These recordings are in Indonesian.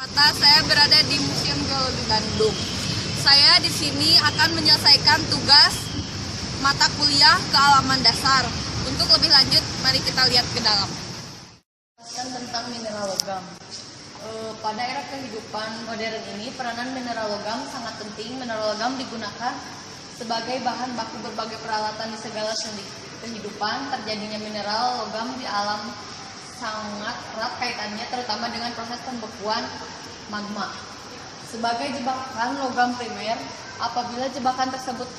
Saya berada di Museum Geologi Bandung. Saya di sini akan menyelesaikan tugas mata kuliah kealaman dasar. Untuk lebih lanjut, mari kita lihat ke dalam. Tentang mineral logam. Pada era kehidupan modern ini, peranan mineral logam sangat penting. Mineral logam digunakan sebagai bahan baku berbagai peralatan di segala sendi kehidupan. Terjadinya mineral logam di alam sangat erat kaitannya terutama dengan proses pembekuan magma. Sebagai jebakan logam primer, apabila jebakan tersebut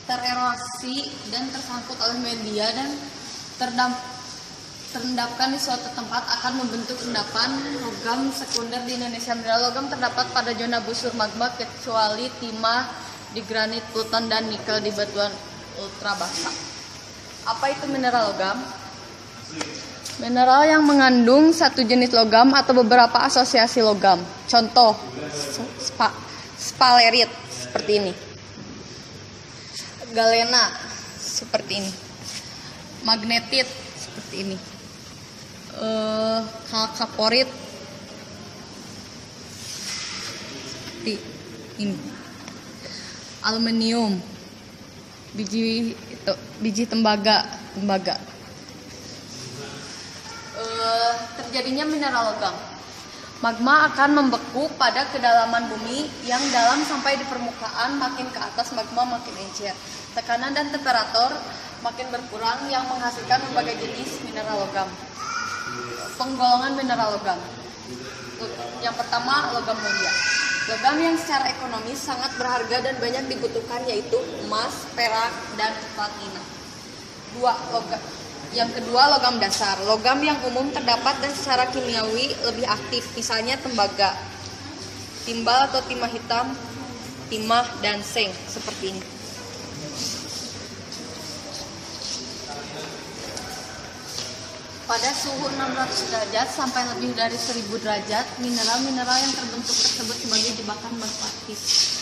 tererosi dan tersangkut oleh media dan terendapkan di suatu tempat akan membentuk endapan logam sekunder. Di Indonesia, mineral logam terdapat pada zona busur magma kecuali timah di granit, pluton, dan nikel di batuan ultra basa. Apa itu mineral logam? Mineral yang mengandung satu jenis logam atau beberapa asosiasi logam. Contoh, spalerit seperti ini, galena seperti ini, magnetit seperti ini, kalkaporit seperti ini, aluminium, biji tembaga. Terjadinya mineral logam. Magma akan membeku pada kedalaman bumi yang dalam sampai di permukaan. Makin ke atas magma makin encer. Tekanan dan temperatur makin berkurang yang menghasilkan berbagai jenis mineral logam. Penggolongan mineral logam. Yang pertama, logam mulia. Logam yang secara ekonomis sangat berharga dan banyak dibutuhkan yaitu emas, perak, dan platina. Yang kedua, logam dasar. Logam yang umum terdapat dan secara kimiawi lebih aktif, misalnya tembaga, timbal atau timah hitam, timah, dan seng seperti ini. Pada suhu 600 derajat sampai lebih dari 1000 derajat, mineral-mineral yang terbentuk tersebut sebagai jebakan magmatis.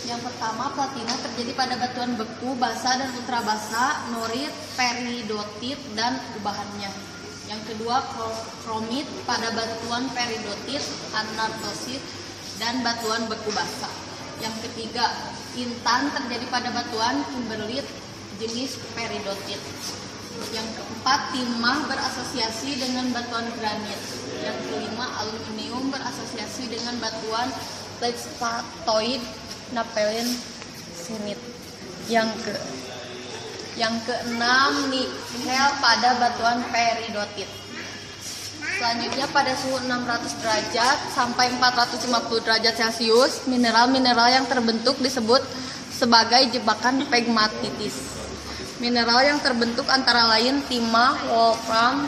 Yang pertama, platina terjadi pada batuan beku, basa, dan ultrabasa, norit, peridotit, dan ubahannya. Yang kedua, kromit pada batuan peridotit, anartosit, dan batuan beku basa. Yang ketiga, intan terjadi pada batuan kimberlit jenis peridotit. Yang keempat, timah berasosiasi dengan batuan granit. Yang kelima, aluminium berasosiasi dengan batuan leadspatoid napelin senit. Yang keenam, nikel pada batuan peridotit. Selanjutnya, pada suhu 600 derajat sampai 450 derajat Celcius, mineral-mineral yang terbentuk disebut sebagai jebakan pegmatitis. Mineral yang terbentuk antara lain timah, wolfram,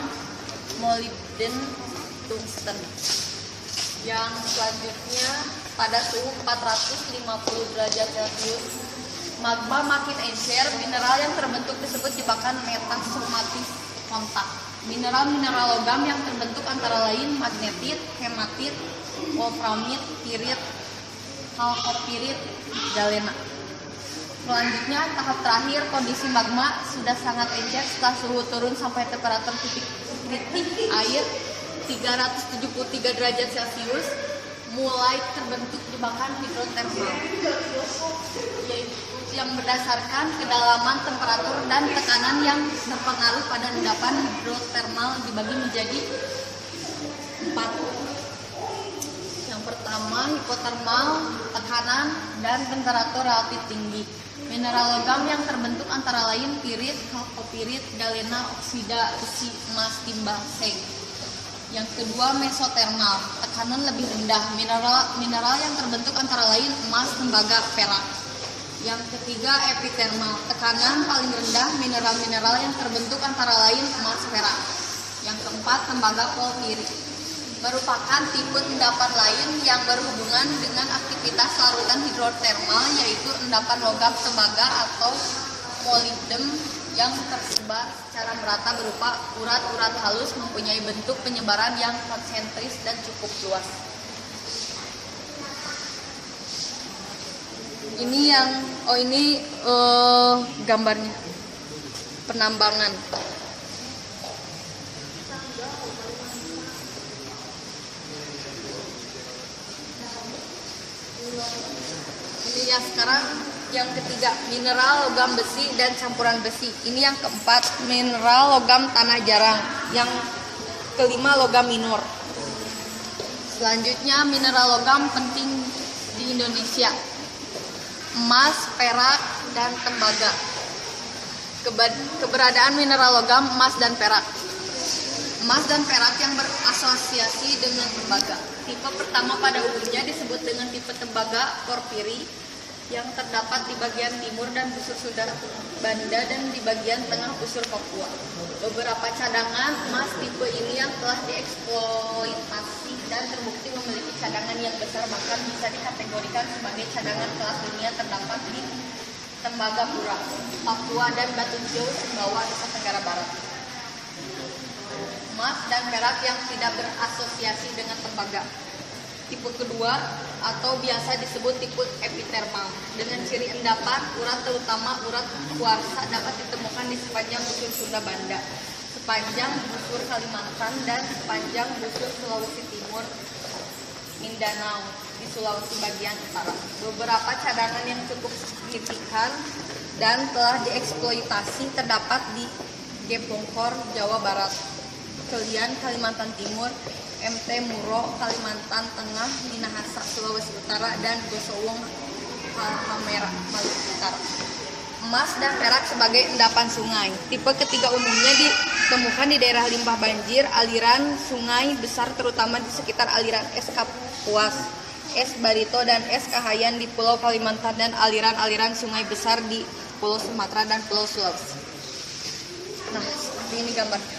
molybden, tungsten. Yang selanjutnya, pada suhu 450 derajat Celcius, magma makin encer. Mineral yang terbentuk disebut jebakan metasogmatis kontak. Mineral-mineral logam yang terbentuk antara lain magnetit, hematit, wolframit, pirit, kalkopirit, galena. Selanjutnya, tahap terakhir, kondisi magma sudah sangat encer setelah suhu turun sampai temperatur titik kritik air 373 derajat Celcius, mulai terbentuk jebakan hidrotermal, yaitu yang berdasarkan kedalaman, temperatur, dan tekanan yang berpengaruh pada endapan hidrotermal dibagi menjadi 4. Yang pertama, hipotermal, tekanan dan temperatur relatif tinggi. Mineral logam yang terbentuk antara lain pirit, kalkopirit, galena, oksida besi, emas, timah, seng. Yang kedua, mesotermal, tekanan lebih rendah. Mineral yang terbentuk antara lain emas, tembaga, perak. Yang ketiga, epitermal, tekanan paling rendah. Mineral-mineral yang terbentuk antara lain emas, perak. Yang keempat, tembaga polpirit, merupakan tipe endapan lain yang berhubungan dengan aktivitas larutan hidrotermal, yaitu endapan logam tembaga atau molybden yang tersebar secara merata berupa urat-urat halus, mempunyai bentuk penyebaran yang konsentris dan cukup luas. Ini gambarnya penambangan. Nah, sekarang yang ketiga, mineral logam besi dan campuran besi. Ini yang keempat, mineral logam tanah jarang. Yang kelima, logam minor. Selanjutnya, mineral logam penting di Indonesia. Emas, perak, dan tembaga. Keberadaan mineral logam emas dan perak. Emas dan perak yang berasosiasi dengan tembaga. Tipe pertama pada umumnya disebut dengan tipe tembaga porfiri yang terdapat di bagian timur dan busur Sunda Banda dan di bagian tengah busur Papua. Beberapa cadangan emas tipe ini yang telah dieksploitasi dan terbukti memiliki cadangan yang besar bahkan bisa dikategorikan sebagai cadangan kelas dunia terdapat di Tembagapura, Papua, dan Batu Hijau, Sumbawa, Nusa Tenggara Barat. Emas dan perak yang tidak berasosiasi dengan tembaga. Tipe kedua atau biasa disebut tipe epitermal dengan ciri endapan urat, terutama urat kuarsa dapat ditemukan di sepanjang busur Sunda Banda, sepanjang busur Kalimantan, dan sepanjang busur Sulawesi Timur, Mindanao di Sulawesi bagian utara. Beberapa cadangan yang cukup signifikan dan telah dieksploitasi terdapat di Gepongkor, Jawa Barat, Kelian, Kalimantan Timur, MT Muro, Kalimantan Tengah, Minahasa, Sulawesi Utara, dan Gosowong, Halmahera, Maluku Utara. Emas dan perak sebagai endapan sungai. Tipe ketiga umumnya ditemukan di daerah limpah banjir, aliran sungai besar terutama di sekitar aliran es Kapuas, es Barito, dan es Kahayan di Pulau Kalimantan, dan aliran-aliran sungai besar di Pulau Sumatera dan Pulau Sulawesi. Nah, seperti ini gambarnya.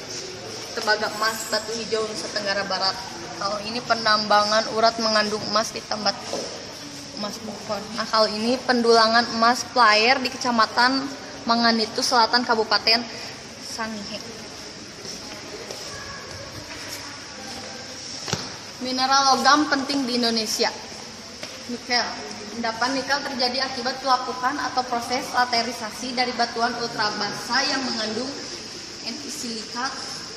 Tembaga emas Batu Hijau, Nusa Tenggara Barat. Kalau ini penambangan urat mengandung emas di Tambat Emas Bokor. Nah, kalau ini pendulangan emas Player di Kecamatan Manganitu Selatan, Kabupaten Sangihe. Mineral logam penting di Indonesia. Nikel. Endapan nikel terjadi akibat pelapukan atau proses laterisasi dari batuan ultrabasa yang mengandung Nt-silika.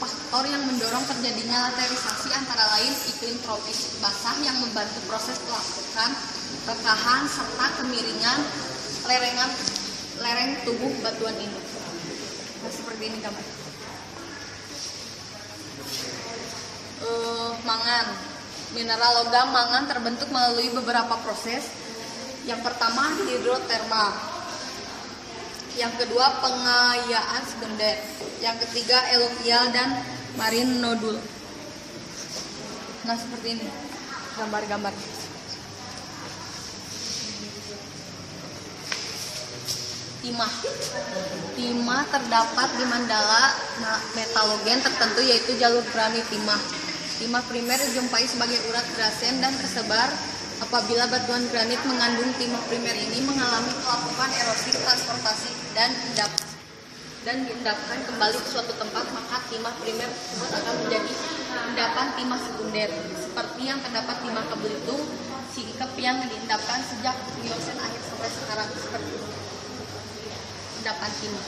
Faktor yang mendorong terjadinya laterisasi antara lain iklim tropis basah yang membantu proses pelapukan, rekahan, serta kemiringan lereng tubuh batuan ini. Nah, seperti ini gambar. Mangan. Mineral logam mangan terbentuk melalui beberapa proses. Yang pertama, hidrotermal. Yang kedua, pengayaan sekunder. Yang ketiga, eluvial dan marine nodul. Nah, seperti ini gambar-gambar. Timah. Timah terdapat di mandala metalogen tertentu, yaitu jalur granit timah. Timah primer dijumpai sebagai urat grasen dan tersebar. Apabila batuan granit mengandung timah primer ini mengalami pelapukan, erosi, transportasi, dan diendapkan kembali ke suatu tempat, maka timah primer tersebut akan menjadi endapan timah sekunder, seperti yang terdapat di Bangka Belitung, Singkep yang diendapkan sejak Miocen akhir sampai sekarang, seperti ini. Endapan timah.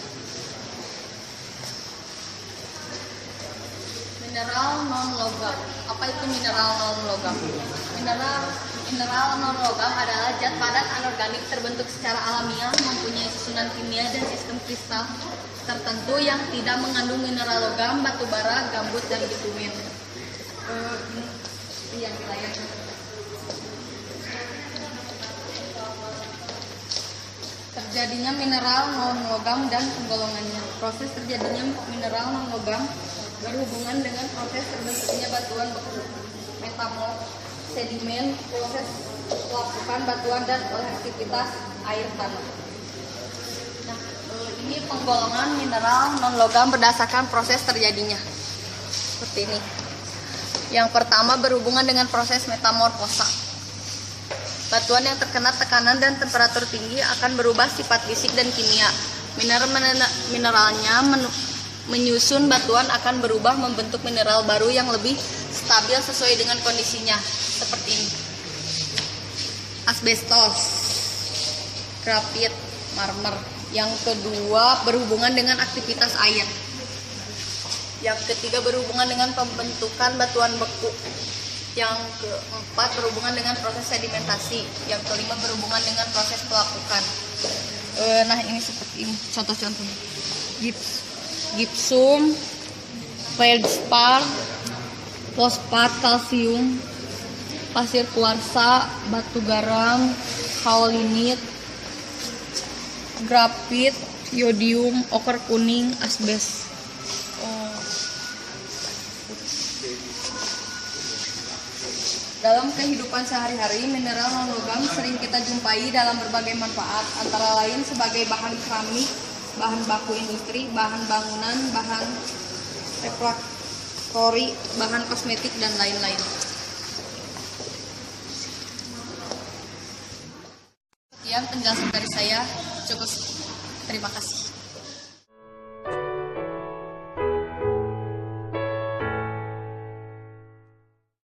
Mineral non logam. Apa itu mineral non logam? Mineral non logam adalah zat padat anorganik terbentuk secara alamiah, mempunyai susunan kimia dan sistem kristal tertentu yang tidak mengandung mineral logam, batu bara, gambut, dan bitumen. Ini yang layar. Terjadinya mineral non logam dan penggolongannya. Proses terjadinya mineral non logam berhubungan dengan proses terbentuknya batuan beku, metamorf, sedimen, proses pelapukan batuan, dan oleh aktivitas air tanah. Nah, ini penggolongan mineral non logam berdasarkan proses terjadinya. Seperti ini. Yang pertama berhubungan dengan proses metamorfosa. Batuan yang terkena tekanan dan temperatur tinggi akan berubah sifat fisik dan kimia. Mineralnya menyusun batuan akan berubah membentuk mineral baru yang lebih stabil sesuai dengan kondisinya, seperti ini. Asbestos, grafit, marmer. Yang kedua berhubungan dengan aktivitas air. Yang ketiga berhubungan dengan pembentukan batuan beku. Yang keempat berhubungan dengan proses sedimentasi. Yang kelima berhubungan dengan proses pelapukan. Nah ini seperti ini contoh-contohnya. Gipsum, feldspar, fosfat kalsium, pasir kuarsa, batu garam, kaolinit, grafit, yodium, oker kuning, asbes. Dalam kehidupan sehari-hari, mineral non-logam sering kita jumpai dalam berbagai manfaat, antara lain sebagai bahan keramik, bahan baku industri, bahan bangunan, bahan refraktori, bahan kosmetik, dan lain-lain. Sekian penjelasan dari saya, cukup. Terima kasih.